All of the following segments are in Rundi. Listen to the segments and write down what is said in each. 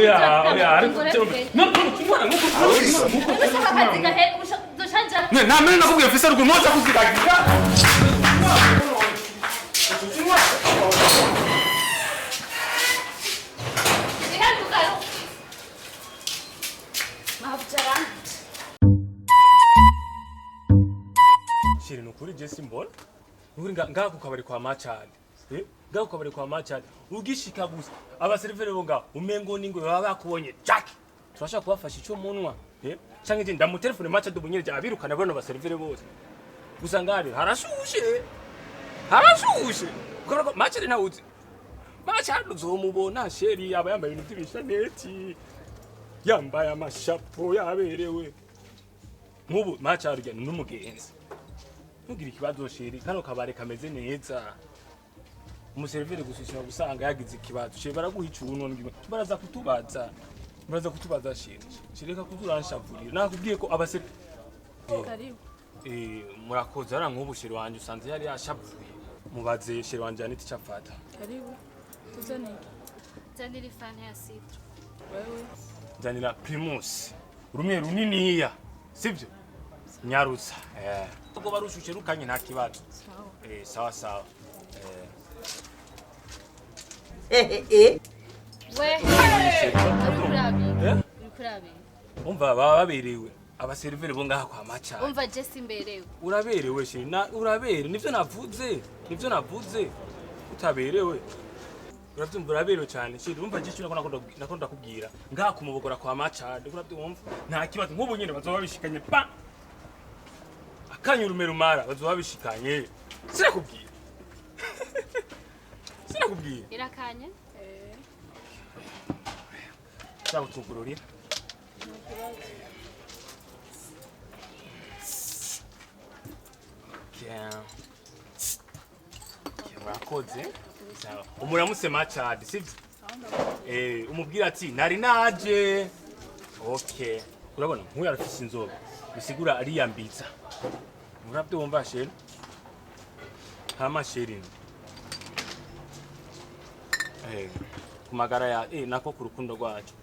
oya ariko no tumwana nuko na mimi nakubwiye ofisa rugo moja kuzigagira Shiri nukuri Jesse mbona nuri ngaho kabari kwa machad ngaho kabari kwa machad ugishika gusa abaserivere bo ngaho umengo ningo baba bakubonye Jack turashaka kubafasha icyo munwa canke je ndamu telefone machad ubunyere abirukana bano baserivere bose gusa ngari harashushe kuko machad na uzi machad uzomubona sheri aba yambaye ibintu by'ibishaneti yambaye amashapo yaberewe nkubu machad urya n'umugenzi Ntugira ikibazo sheri kano kabare kameze neza umuserivere gusushira gusanga yagize ikibazo sheri baraguhica ubunone baraza kutubaza sheri reka kuturanshavurira nakubwiye ko abaseri murakoze ara nkubu sheri wanje usanze yari yashavuye mubaze sheri wanje anita icafata karibu tuzane zanira ifana ya citro wewe zanira primus rumwe runiniya sivyo Nyarusa ubwo barushushe rukanye nta kibazo sawa ukurabi umva baberewe abaserivere bo ngaha kwa macha umva Jesse imberewe uraberewe shiri urabere nivyo navuze utaberewe uravyumva uraberewe cyane shiri umva gicu nakunda kubwira ngaha kumubogora kwa macha uravyumva nta kibazo nk'ubu nyene bazoba bishikanye pa Kanyurume rumara bazoba bishikanye sirakubwiye irakanye Cyagutugururira Murakoze umuramutse machad sivyo umubwira ati nari naje okay urabona nkuyu arafise inzobe bisigura ariyambitsa murabyumva sheri hama sheri kumagara ya nako ku rukundo rwacu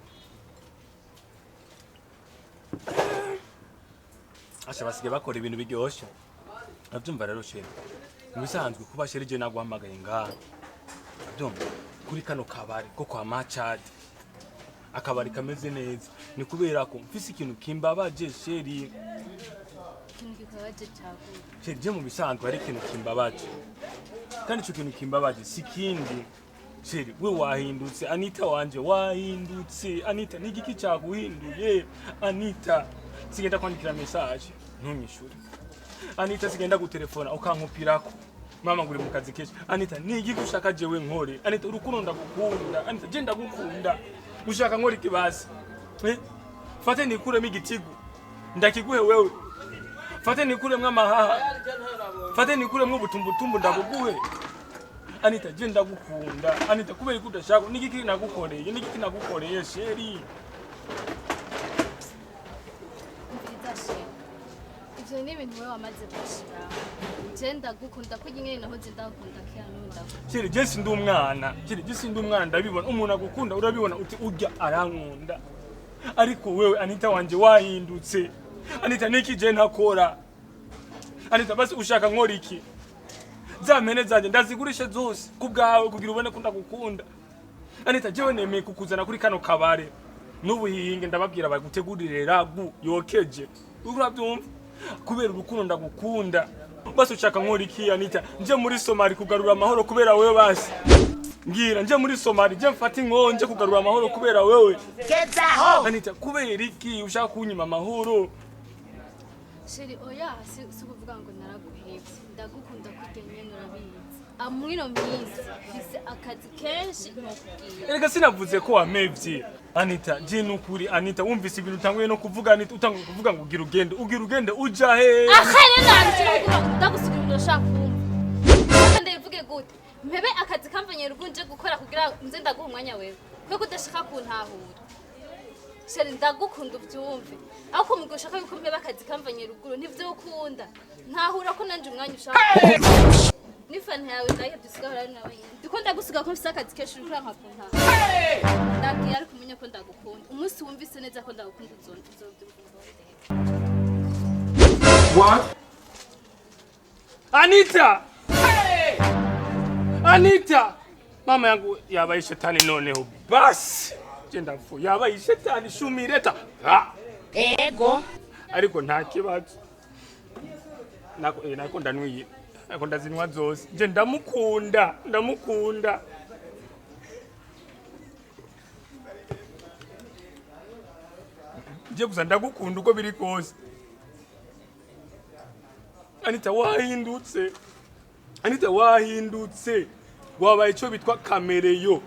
asha basige bakora ibintu biryoshe nabyumva rero sheri mubisanzwe kuba sheri je naguhamagaye ngaha nabyumva kuri kano kabari ko kwa machad akabari kameze neza ni kubera ko mfise ikintu kimbabaje sheri sheri je mu bisanzwe ari ikintu kimbabaje kandi cyo kintu kimbabaje sikindi sheri we wahindutse Anita wanje wahindutse Anita nigiki cyaguhinduye Anita sigenda kwandikira message ntunyishure Anita sigenda gutelefona ukankupirako mama nguri mu kazi kesho Anita nigiki ushaka jewe nkore Anita urukundo ndagukunda Anita je ndagukunda ushaka nkora ikibasi fate nikuremo igitigu ndakiguhe wewe fate nikuremo amahaha fate nikuremo ubutumbutumbu ndabuguhe Anita je ndagukunda Anita kubera kudashaka nigiki nagukoreye sheri ivyo ni ibintu wewe wamaze gushira je ndagukunda ko nyine naho je ndagukunda kyanunda sheri je sindi umwana ndabibona umuntu agukunda urabibona uti urya arankunda ariko wewe Anita wanje wahindutse Anita niki je ntakora Anita basi ushaka nkora iki zamene zanje ndazigurishe zose kubgawe kugira ubone kunda gukunda Anita jewe nemeye kukuzana kuri kano kabare n'ubuhinge ndababwira bagutegurire ragu yokeje urabyumva kubera urukundo ndagukunda basi ushaka nkora iki Anita nje muri Somali kugarura amahoro kubera wewe basi ngira nje muri Somali je mfata inkonje kugarura amahoro kubera wewe Gezaho Anita kubera iki ushaka kunyima amahoro sheri oya si kuvuga ngo naraguhebye ndagukunda kugenye nurabizi amwino myiza fise akazi kenshi nokubwira erega sinavuze ko wamevye Anita je nukuri Anita wumvise ibintu utanguye no kuvuga Anita utanguye kuvuga ngo ugira ugende uja he akhane nanje kuvuga ndagusubira ndashaka kumva ndavuge gute mpebe akazi kamvanye rugunje gukora kugira nze ndaguha umwanya wewe kuko udashaka kuntahura sheri ndagukunda ubyumve ariko mu gushaka yuko mpebe akazi kamvanye ruguru ntivyo ukunda ntahura ko nanje umwanya ushaka Nifani yawe ndayibye sigahora ari nawe nyine. Ndiko ndagusiga ko mfise akazi kenshi uri nka kunta. Ndagiye ari kumenya ko ndagukunda. Umunsi wumvise neza ko ndagukunda uzobyumva. What? Anita! Hey! Anita! Mama yangu yabaye shetani noneho basi. Genda mfu yabaye shetani shumireta. Ha! Ego. Ariko nta kibazo. Nako ndanwiye. Nako ndazinwa zose. Je ndamukunda. Je gusa ndagukunda uko biri kose. Anita wahindutse. Wabaye ico bitwa kamereyo.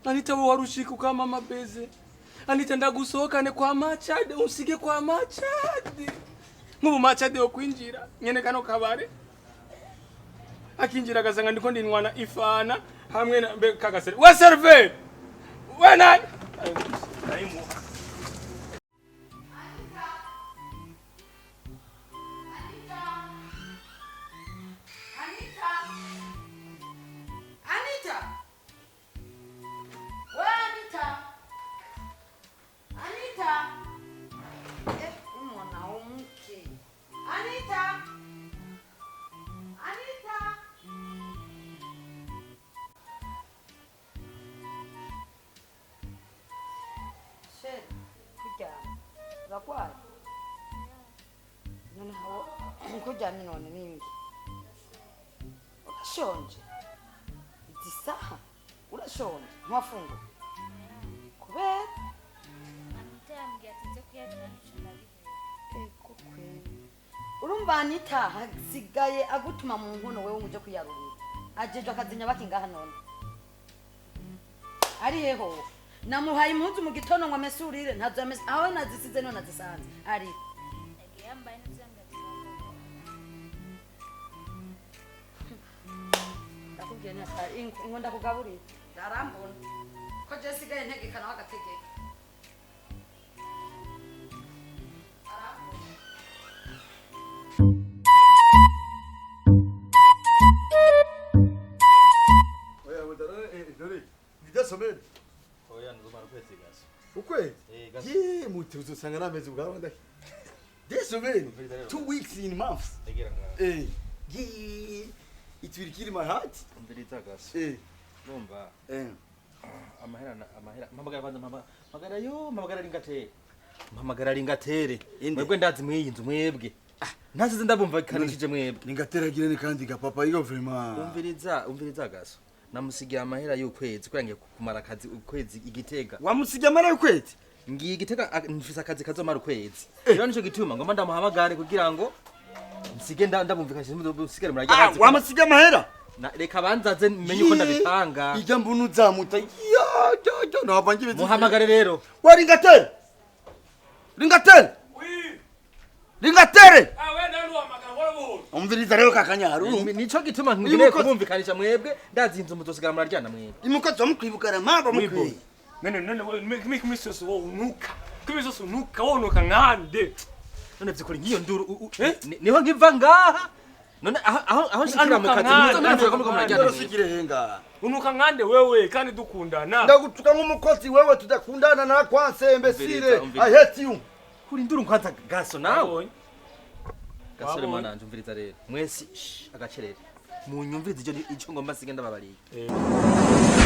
Anita wo warushika kwa mama beze. Anita ndagusohokane kwa Machade usige kwa Machade. Nk'ubu Machade yo kwinjira nyene kano kabare. Akinjira gasanga ndiko ndinwana ifana hamwe na kagasere. We serve. We nani? Aimu. Uragwaye? Noneho nkuryamye none ningi. Urashonje? Izi saha urashonje? Ntiwafunga? Kubera? Ego kweli. Urumva Anita hasigaye agutuma mu nkono wewe uje kuyarurira. Ajeje akazinya baki ngaha none. Ari heho? Namuhaye impuzu mu gitondo ngo amesurire ntazo amese aho nazisize none nazisanze ari ndakubwiye nta ingonda kugaburira darambona ko je sigaye ntegekana wagategeka oya mudara dore ndasomera oya ndumara kwezi gaso ukwezi gaso ye muti uzosanga nameze ubwawe ndahi desomera 2 weeks in months egera ngaho ye it will kill my heart mbirita gaso numva amahera mpamagara kwanza mpamagara Ringateri mwebwe ndazi mwiyi nzu mwebwe ntazize ndabumva kanishije mwebwe Ringateri agirene kandi ga papa iyo vraiment umviriza gaso namusigiye amahera y'ukwezi kurangiye kumara akazi ukwezi igitega wamusigiye amahera y'ukwezi ngiye igitega mfise akazi kazomara ukwezi rero nico gituma ngomba ndamuhamagare kugira ngo nsige ndabumvikanye musigare murajya wamusigiye amahera reka banzaze menye uko ndabitanga ijya mbunu uzamuta yo nabanje bizi muhamagare rero wa Ringateri Ringateri we nani wamagara wabo. umviriza rero kakanyaru nico gituma ngiye kubumvikanisha mwebwe ndazinze mutosigara muraryana mwebwe imukozi wamukwibukara mamba mukwiye none kimisoso wo unuka. Kimisoso unuka wo unuka nkande. none vyikora ngiyo nduru niho ngiva ngaha none aho nshikira mu kazi muzo ko muraryana ndosigire henga unuka nkande wewe kandi dukundana. ndagutuka nk'umukozi wewe tudakundana na kwanse imbesire I hate you kuri nduru nkwanza gaso nawe Gasore mwana njumviriza rero mwesi agacerere munyumviriza ico ngomba sige ndababariye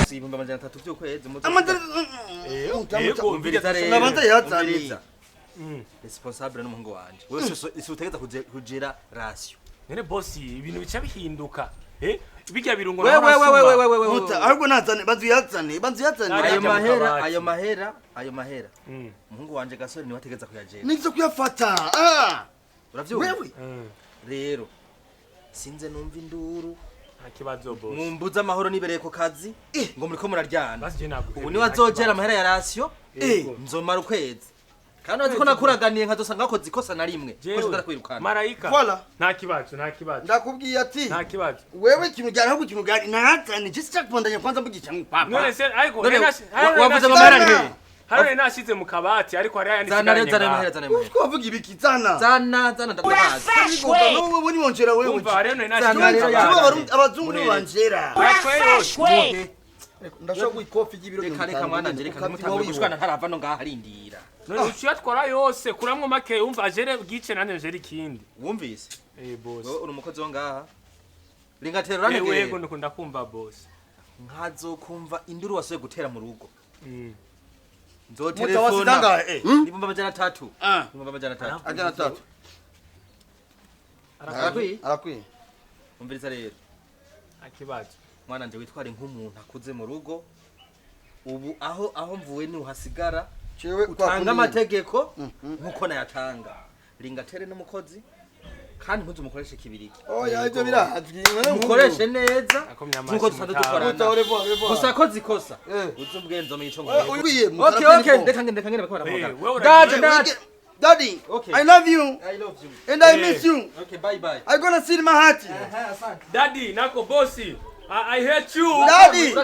sibumba amajana 3 by'ukwezi umviriza rero nabanza yatsaniza responsable n'umuhungu wanje wewe isi utegeza kugera ratio nene boss ibintu bica bihinduka bijya birungo wewe ahubwo nazane bazuyatsane ayo mahera umuhungu wanje Gasore ni wategeza kuyajera nizo kuyafata uravyumva wewe rero sinze numva induru akibazo boss mumbuza amahoro nibereye ko kazi ngo muriko muraryana basije nabwo ubu ni wazogera amahera ya ratio nzomara ukwezi kandi waziko nakuraganiye nkazosanga akoze ikosa na rimwe ko shobora kwirukana marayika voilà nta kibazo ndakubwiye ati nta kibazo wewe kintu cyane ahubwo kintu gari nahatsane just check pondanya kwanza mbugisha mu papa none se ariko wavuze ngo mara he hano nashize mu kabati ariko hari ayandi zana rero sigaranye zana ngaho. mahera twavuga ibiki zana zana ndatabaza no we ni monjera wewe Umva hariyo Zana nashize rero mu kabati. abazungu ni banjera Twese ndashaka ikofi y'ibiro reka mwana nje reka mutange gushwana ntarava no ngaha arindira none uciyatwara yose kuramwo make umva jere bwice nanje jere ikindi. wumvise Boss. wowe uri umukozi wo ngaha Ringateri uranegeye Yego ndikunda kumva boss. nkazokumva induru wasoye gutera mu rugo mutawasitanga nibumba amajana 3 nibumba amajana 3 ajana 3 arakwiye umviriza rero Akibazo. mwana nje witware nk'umuntu akuze mu rugo ubu aho mvuwe ni uhasigara cewe utanga amategeko nkuko nayatanga Ringateri n'umukozi kandi nkuze umukoreshe kibiriki oya ibyo birazwi mukoreshe neza Akomya nkuko dusanzwe dukorana gusa kozi kosa uzi ubwenzo mu ico ubiye okay reka ngende bakora Wewe Daddy, Okay. I love you I love you and I miss you. okay bye I gonna see my heart. Daddy nako bossi. I hate you. Daddy,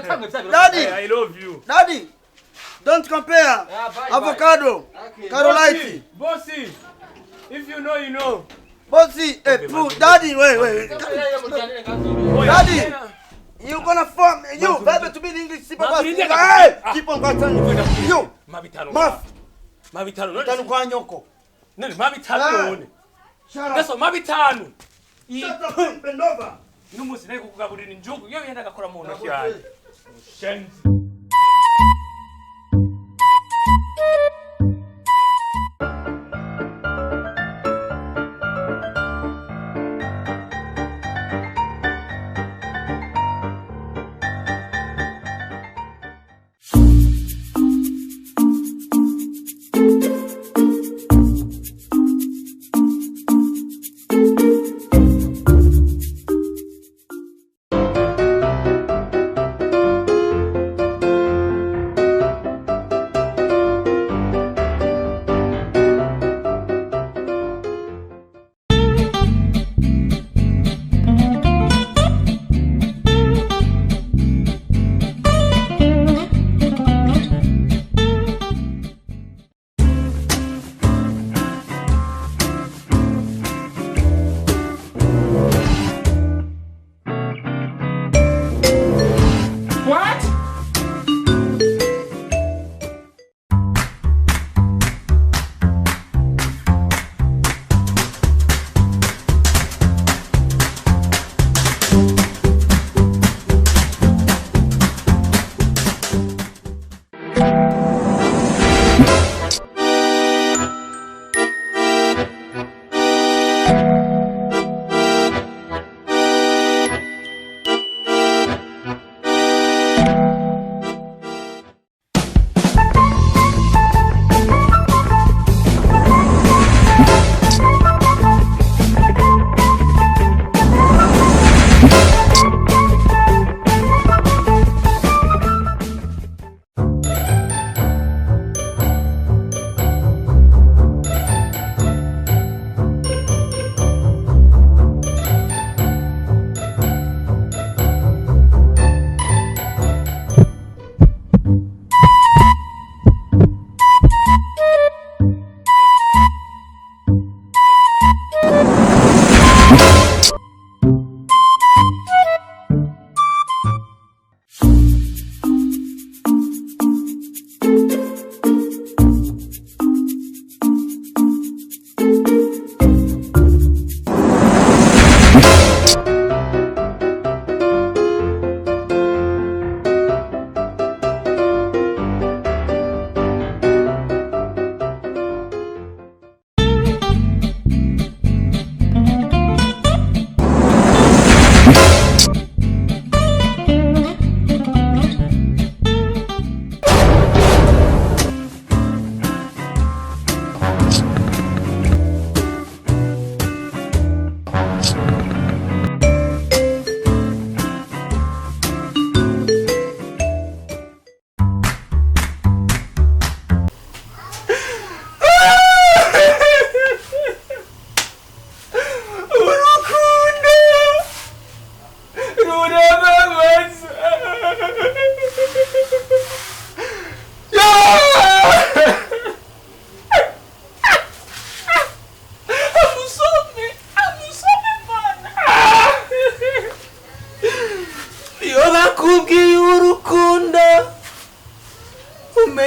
Daddy, I love you. Daddy, don't compare bye, avocado, Carolite, Bossy. If you know you know. Bossy, Daddy, wait. Daddy, you gonna form, you, baby, to be in English, keep on going. You, Mabitano. Maf, Mabitano. tanu kwa nyoko. Nani mabitano. Shut up. That's mabitano. Shut up, bend over. Numusi nayo kugaburira injugu yo yenda gakora mu ntoki yaje. Shenzi.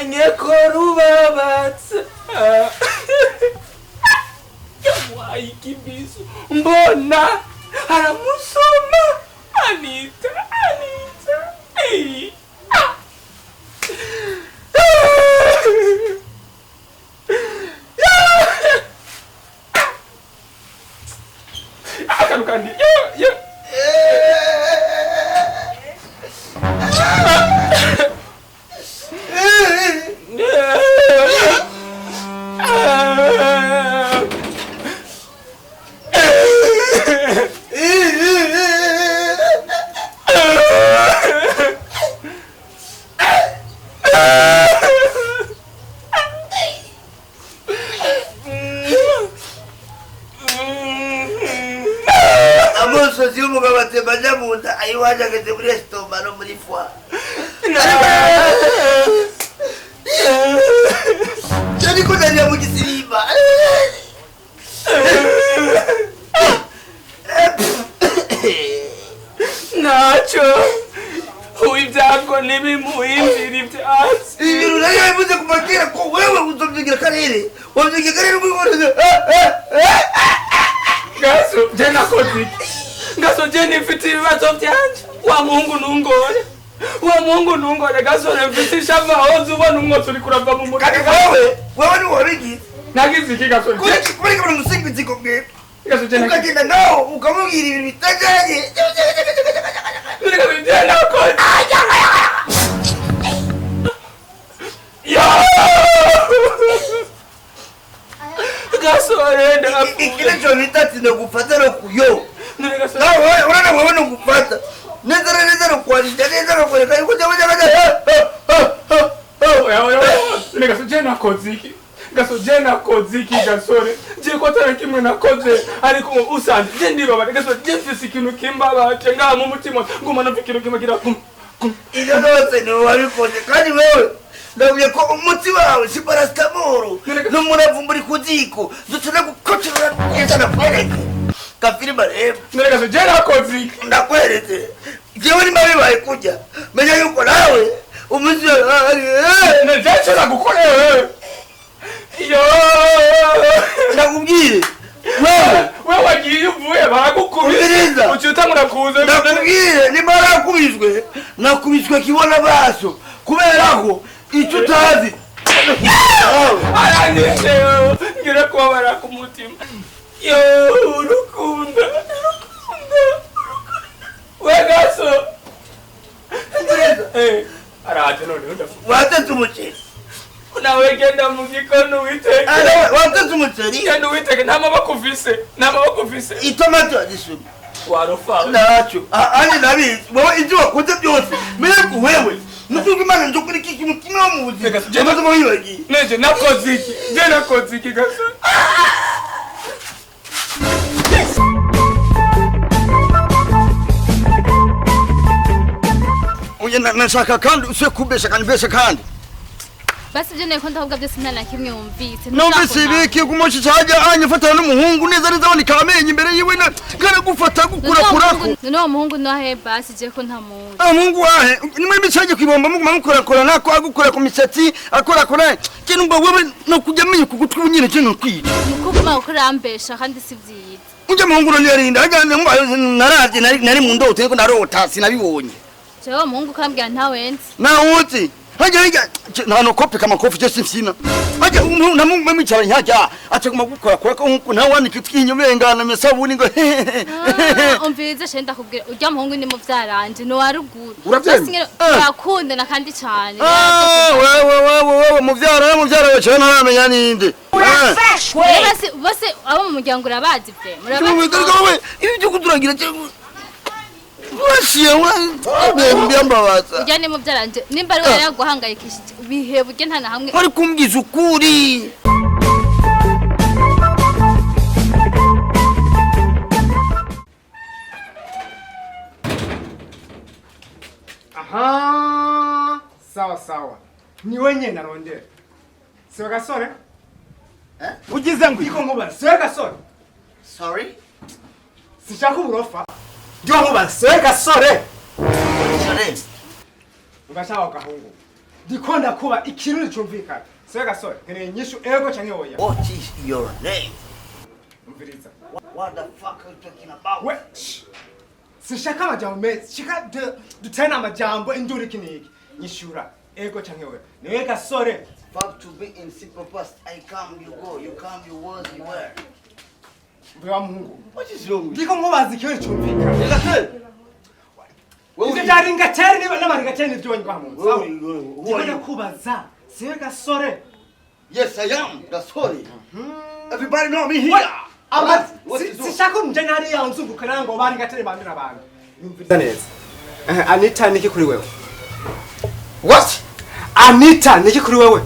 namenye ko rubabatse yamuhaye ikibizo mbona aramusoma Anita akantu kandi amosozi y'umugabo atembanya mu nda ayiwaje ageze muri esitoma no muri fwa ariko nariya mu gisirimba ntacyo ibyago ntibimuhindira ibyatsi ibintu nayo bivuze kubabwira ko wewe uzobyigira akarere wabyigira akarere ubiboneze gaso je nakoze iki gaso je nifite ibibazo byanje wa muhungu ntungore Gasore mfite ishava hoze ubona umwotsi uri kurava mu mutwe wewe ni wabigize nagize iki Gasore kuri kabona umusingizi ko bwe gaso je ukagenda naho ukamubwira ibintu bitajanye nakoze Gasore ikile cyo bitati no gufata no kuyo nawe urana wewe no gufata neza no kwandika neza no kwandika yuko Gasore nakoze iki Gasore je ko tara kimwe nakoze ariko usanje je ndibaba Gasore je mfise ikintu kimbabaje ngaha mu mutima nguma no fikiro kimagira iyo nose no wabikoze kandi wewe ndavuye ko umuti wawe si paracetamol n'umuravumba uri kuziko dutuna gukocerera neza na kwereke kafirima rero Gasore je nakoze iki ndakweretse jewe ni mabi baye kujya menya yuko nawe umuzi neza gukorera yo ndakubwire wewe wagiye uvuye baragukubiriza ucyutangura kuza ndakubwire ni barakubizwe nakubiswe kibona baso kubera ko icyo utazi aranyishe ngira ko baraka umutima yo urukunda we Gaso araje none watatu umuceri nawe genda mu gikono witeke watatu umuceri genda witeke nta maboko ufise itomato adisuma warofa nacho ani nabi wowe ibyo wakoze byose mbere ko wewe nuko imana nzo kuri kiki mutima wo muzi amaze mu yibagi neje nakoze iki Gaso uye nashaka kandi uswe kubesha kandi basi je neko ndavuga byose nta na kimwe wumvise numvise ibiki kumoshi cyaje anyifatana n'umuhungu neza abone kamenye imbere yiwe kana gufata gukura kurako no muhungu no he basi je ko nta muhungu muhungu wahe ni muri micaje kwibomba mu mukora nako agukora ku misatsi akora kintu ngo wewe no kujya menye kugutwi unyine cyo no kwica mukobwa ukurambesha kandi sivyiza uje muhungu no yarinda ajyane naravye nari mu ndoto yego narota sinabibonye jewe muhungu kambya ntawenze nawuti hajya nano kopi kama kofi je simsina hajya na mungu memicara nyajya ataguma gukora ko nkuko nta wani kitwinyo mengana mesabuni ngo umvize shenda kubwira urya muhungu ni mu vyaranje no waruguru uravyemye yakundana kandi cyane wewe mu vyara we ntaramenya ninde bose abo mu muryango urabazi pe murabazi ibyo kuduragira Wasiye mbyambabaza. Ujyane mu byaranje nimba ari wera guhangayikishije bihebuge nta na hamwe. Ari kumbwiza ukuri. Aha. Sawa. Ni wenye narondera. Sio Gasore? Ugize ngo iko nkuba. Sio Gasore. Sorry. Sishaka uburofa. Ndio nkuba. Sio Gasore. Sorry. Ugashaka kahungu. Ndikonda kuba ikirundi cyumvikana. Se Gasore, nkeneye inyishu ego canke oya. What is your name? Umviriza. What the fuck are you talking about? We. Sishaka amajambo meza. Shika dutena amajambo induri kiniki. Nyishura ego canke oya. Niwe Gasore. Fuck to be in simple past. I come, you go. You come, you was, you were. Mbewa Mungu. What is wrong with you? Ndiko mubaza ikirundi cyumvikana. Ringateri. Ivyo bya Ringateri niba n'abaringateri nivyo banywa mu. Ndiko kubaza. Siwe Gasore. Yes, I am. Gasore. Everybody know me here. Sishaka umjani hariya unzungukana ngo baringateri bandi n'abandi. Yumviriza neza. Anita niki kuri wewe? What? Anita niki kuri wewe?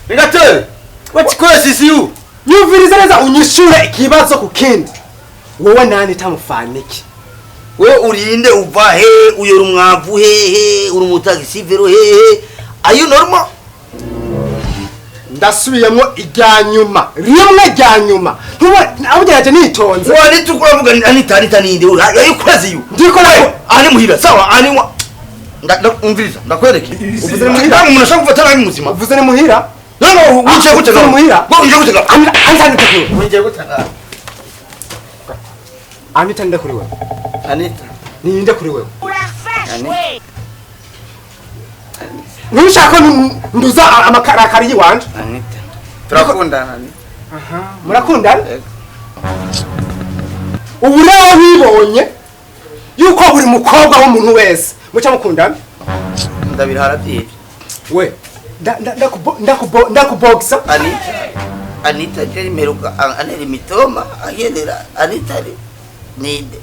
Ringateri. What question is you? Yumviriza neza unyishure ikibazo ku kindi. Wowe na Anita mufaniki. We urinde uva he, uyora umwavu he, uri umutagisivero he. Are you normal? Ndasubiyemo ijyanyuma. Rimwe jyanyuma. Abugeraje nitonze. Wani tukuravuga Anita ninde? Are you crazy you? Ndiko nawe ani muhira. Sawa, ani wa. Umviriza, ndakwereke. Uvuze ni muhira. Umuntu ashaka gufatana ari muzima. Uvuze ni muhira. No, wiche gutega. Muhira. Bo uje gutega. Anita ndekuri. Wiche gutega. Anita ndekuri wewe. Anita. Ninde kuri wewe? Anita. Nushaka nduza amakarakari yiwanje. Anita. Turakundana Anita. Aha. Murakundana? Ubu rero bibonye yuko buri mukobwa w'umuntu wese muca mukundana. Ndabirahara We. Ndakubogisa. Anita jeri meruka aneri mitoma agendera Anita ninde.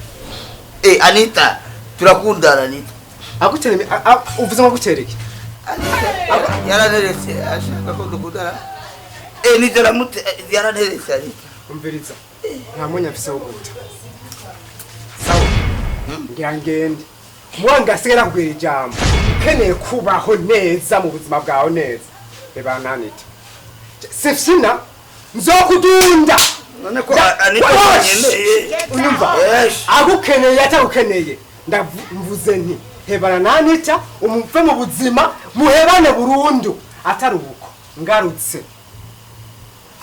Anita turakundana Anita. Agutere uvuze ngo gutereke. Anita yaraneretse ashaka ko dukundana. Nitera mute yaraneretse Anita. Umviriza. Nta mwanya mfise wo guta. Sawa. Ngiyangende. Mwanga sigera kubwira ijambo. Keneye kubaho neza mu buzima bwawe neza. Beba Anita. Sefina nzokudunda. None ko Anita nyene. Unyumva? Agukeneye atagukeneye. Ndamvuze nti hebana na Anita umupfe mu buzima muhebane burundu atarubuko ngarutse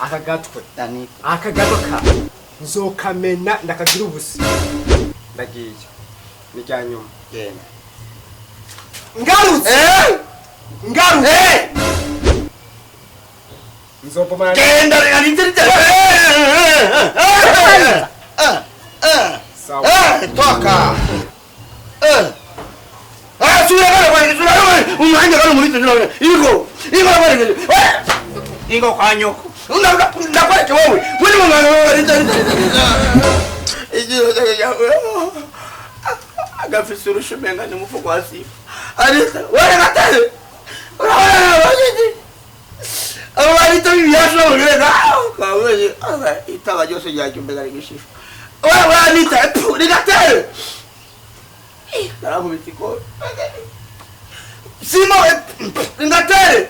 akagatwe Anita akagaruka nzokamena ndakagira ubusi ndagiye nijyanyuma genda ngarutse nzopomana genda Anita sawa toka umwanya kari muri tujura ingo kwa nyoko ndakwereke wowe muri mwana ijiro cyangwa agafise urushumenga ni mufuko wasi Anita wale gatale abo Anita biyasho urega kawe itaba cyose yacyumbega rigishishwa wewe Anita ni gatale Simo Ringateri